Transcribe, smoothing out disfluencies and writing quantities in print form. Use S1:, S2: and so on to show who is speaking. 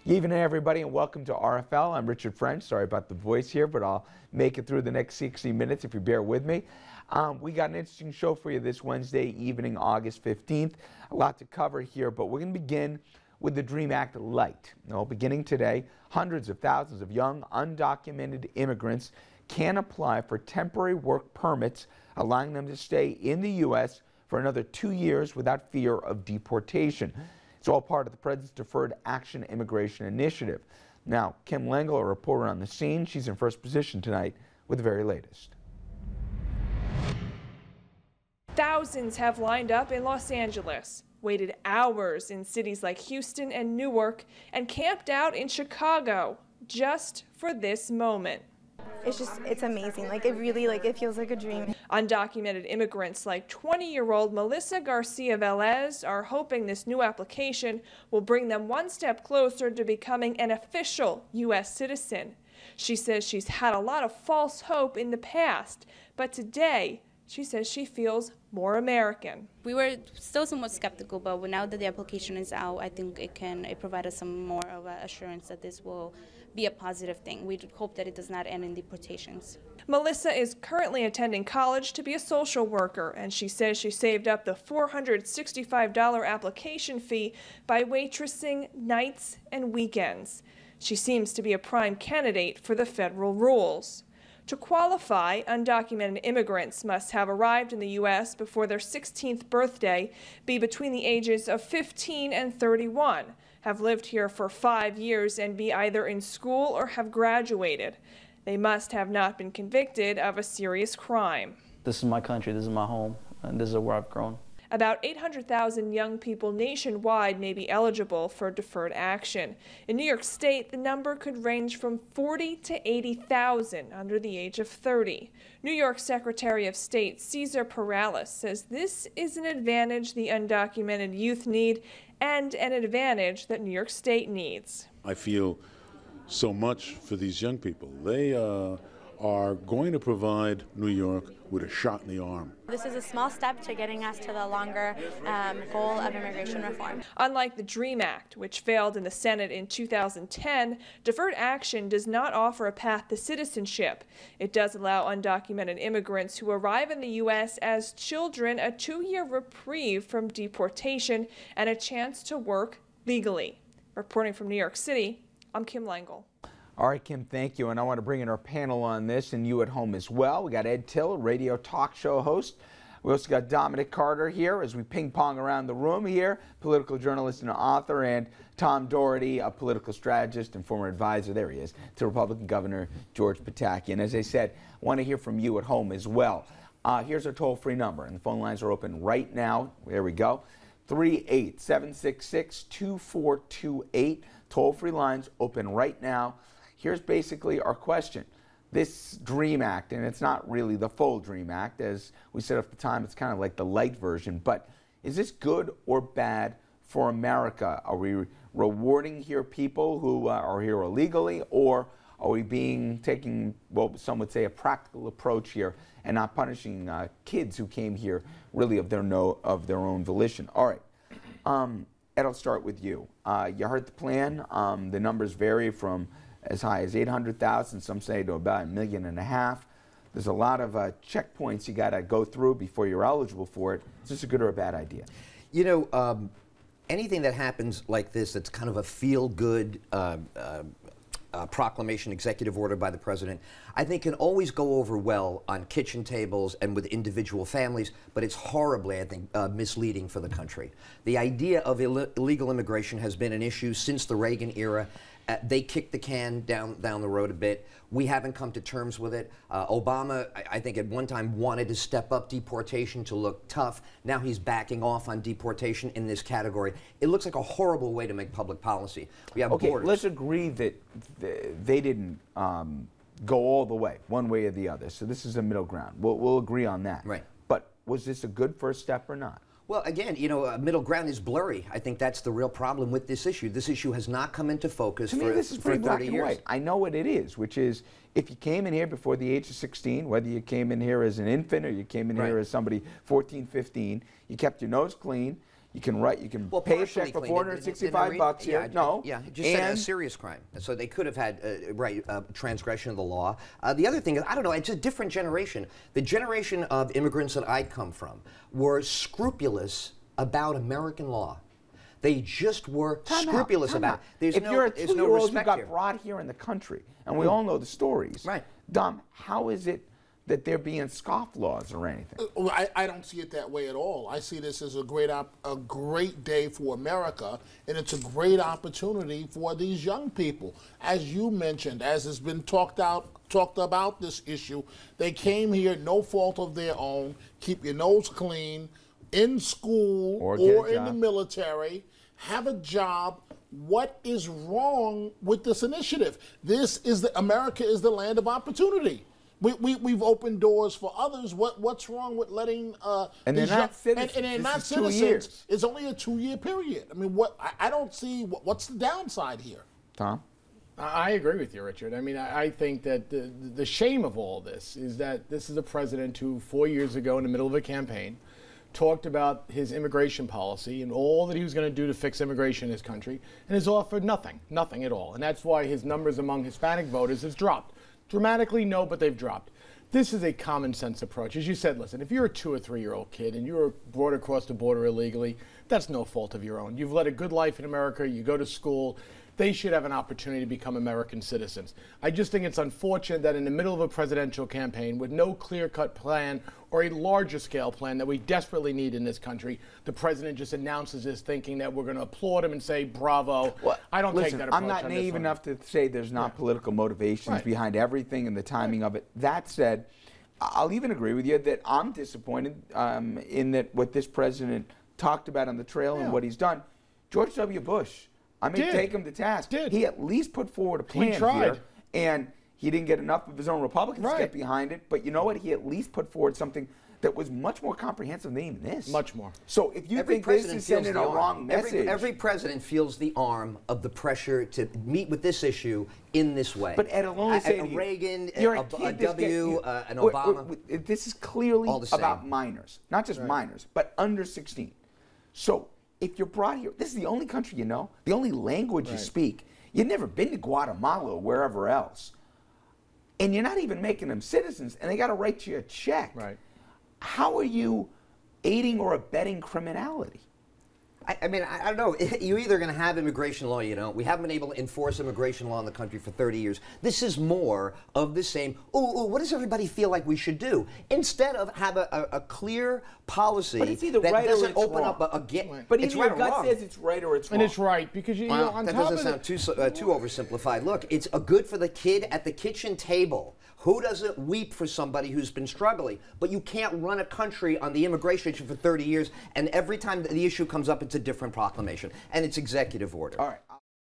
S1: Evening, everybody, and welcome to RFL. I'm Richard French. Sorry about the voice here, but I'll make it through the next 60 minutes if you bear with me. We got an interesting show for you this Wednesday evening, August 15th. A lot to cover here, but we're going to begin with the DREAM Act Light. Beginning today, hundreds of thousands of young, undocumented immigrants can apply for temporary work permits, allowing them to stay in the U.S. for another 2 years without fear of deportation. It's all part of the President's Deferred Action Immigration Initiative. Now, Kim Lengel, a reporter on the scene, she's in first position tonight with the very latest.
S2: Thousands have lined up in Los Angeles, waited hours in cities like Houston and Newark, and camped out in Chicago just for this moment.
S3: It's amazing. It feels like a dream.
S2: Undocumented immigrants like 20-year-old Melissa Garcia Velez are hoping this new application will bring them one step closer to becoming an official U.S. citizen. She says she's had a lot of false hope in the past, but today she says she feels more American.
S4: We were still somewhat skeptical, but now that the application is out, I think it provide us some more of an assurance that this will be a positive thing. We hope that it does not end in deportations.
S2: Melissa is currently attending college to be a social worker, and she says she saved up the $465 application fee by waitressing nights and weekends. She seems to be a prime candidate for the federal rules. To qualify, undocumented immigrants must have arrived in the U.S. before their 16th birthday, be between the ages of 15 and 31, have lived here for 5 years, and be either in school or have graduated. They must have not been convicted of a serious crime.
S5: This is my country, this is my home, and this is where I've grown.
S2: About 800,000 young people nationwide may be eligible for deferred action. In New York State, the number could range from 40 to 80,000 under the age of 30. New York Secretary of State Cesar Perales says this is an advantage the undocumented youth need and an advantage that New York State needs.
S6: I feel so much for these young people. They are going to provide New York with a shot in the arm.
S3: This is a small step to getting us to the longer goal of immigration reform.
S2: Unlike the DREAM Act, which failed in the Senate in 2010, deferred action does not offer a path to citizenship. It does allow undocumented immigrants who arrive in the U.S. as children a 2-year reprieve from deportation and a chance to work legally. Reporting from New York City, I'm Kim Lengel.
S1: All right, Kim, thank you. And I want to bring in our panel on this and you at home as well. We got Ed Till, radio talk show host. We also got Dominic Carter here as we ping pong around the room here, political journalist and author, and Tom Doherty, a political strategist and former advisor, there he is, to Republican Governor George Pataki. And as I said, I want to hear from you at home as well. Here's our toll-free number, and the phone lines are open right now. There we go. 38766-2428. Toll-free lines open right now. Here's basically our question. This DREAM Act, and it's not really the full DREAM Act, as we said at the time, it's kind of like the light version, but is this good or bad for America? Are we rewarding here people who are here illegally, or are we taking, well, some would say a practical approach here and not punishing kids who came here really of their own volition? All right. Ed, I'll start with you. You heard the plan. The numbers vary from as high as 800,000, some say to about 1.5 million. There's a lot of checkpoints you got to go through before you're eligible for it. Is this a good or a bad idea?
S7: You know, anything that happens like this that's kind of a feel-good proclamation, executive order by the president, I think can always go over well on kitchen tables and with individual families, but it's horribly, I think, misleading for the country. The idea of illegal immigration has been an issue since the Reagan era. They kicked the can down the road a bit. We haven't come to terms with it. Obama, I think at one time wanted to step up deportation to look tough. Now he's backing off on deportation in this category. It looks like a horrible way to make public policy. We have borders.
S1: Let's agree that they didn't go all the way, one way or the other. So this is a middle ground. We'll agree on that.
S7: Right.
S1: But was this a good first step or not?
S7: Well, again, you know, middle ground is blurry. I think that's the real problem with this issue. This issue has not come into focus for
S1: this is pretty
S7: 30
S1: black
S7: years.
S1: And white. I know what it is, which is if you came in here before the age of 16, whether you came in here as an infant or you came in here as somebody 14, 15, you kept your nose clean, You can
S7: Well,
S1: pay a
S7: partially
S1: check for
S7: clean.
S1: $465 here. No.
S7: Yeah, just said a serious crime. So they could have had transgression of the law. The other thing is, I don't know, it's a different generation. The generation of immigrants that I come from were scrupulous about American law. They just were scrupulous about it.
S1: If you're a
S7: there's no
S1: 2-year-old who
S7: respect
S1: got
S7: here.
S1: brought here in the country, and we all know the stories,
S7: Right.
S1: Dom, how is it that they're being scofflaws or anything?
S8: I don't see it that way at all. I see this as a great day for America, and it's a great opportunity for these young people. As you mentioned, as has been talked about this issue, they came here no fault of their own. Keep your nose clean, in school or in the military, have a job. What is wrong with this initiative? America is the land of opportunity. We've opened doors for others. What's wrong with letting
S1: and they're not citizens.
S8: And they're not citizens.
S1: 2 years.
S8: It's only a 2-year period. I mean, I don't see what's the downside here.
S1: Tom?
S9: I agree with you, Richard. I mean, I think that the shame of all this is that this is a president who 4 years ago, in the middle of a campaign, talked about his immigration policy and all that he was going to do to fix immigration in his country, and has offered nothing at all. And that's why his numbers among Hispanic voters has dropped. Dramatically, no, but they've dropped. This is a common sense approach. As you said, listen, if you're a 2 or 3-year-old kid and you were brought across the border illegally, that's no fault of your own. You've led a good life in America, you go to school, they should have an opportunity to become American citizens. I just think it's unfortunate that in the middle of a presidential campaign with no clear-cut plan or a larger scale plan that we desperately need in this country, the president just announces this thinking that we're going to applaud him and say bravo.
S1: Well,
S9: I don't take that approach.
S1: I'm not naive enough to say there's not political motivations behind everything and the timing of it. That said, I'll even agree with you that I'm disappointed in that what this president talked about on the trail and what he's done. George W. Bush, I may take him to task. He at least put forward a plan here, and he didn't get enough of his own Republicans to get behind it. But you know what? He at least put forward something that was much more comprehensive than even this.
S9: Much more.
S1: So if you think this is sending a wrong message,
S7: every president feels the arm of the pressure to meet with this issue in this way.
S1: But Ed, I'll only say to you,
S7: Reagan,
S1: you're
S7: a W, an Obama.
S1: This is clearly about minors, not just minors, but under 16. So if you're brought here, this is the only country you know, the only language you speak. You've never been to Guatemala or wherever else. And you're not even making them citizens, and they got to write you a check.
S9: Right.
S1: How are you aiding or abetting criminality?
S7: I mean, I don't know. You're either going to have immigration law, you know. We haven't been able to enforce immigration law in the country for 30 years. This is more of the same, what does everybody feel like we should do? Instead of have a clear policy that doesn't open up a gate.
S1: But even your gut says it's right or it's wrong.
S9: And it's right, because you know, on
S7: that
S9: top
S7: doesn't
S9: of
S7: sound too oversimplified. Look, it's a good for the kid at the kitchen table. Who doesn't weep for somebody who's been struggling? But you can't run a country on the immigration issue for 30 years, and every time the issue comes up, it's a different proclamation, and it's executive order.
S1: All right.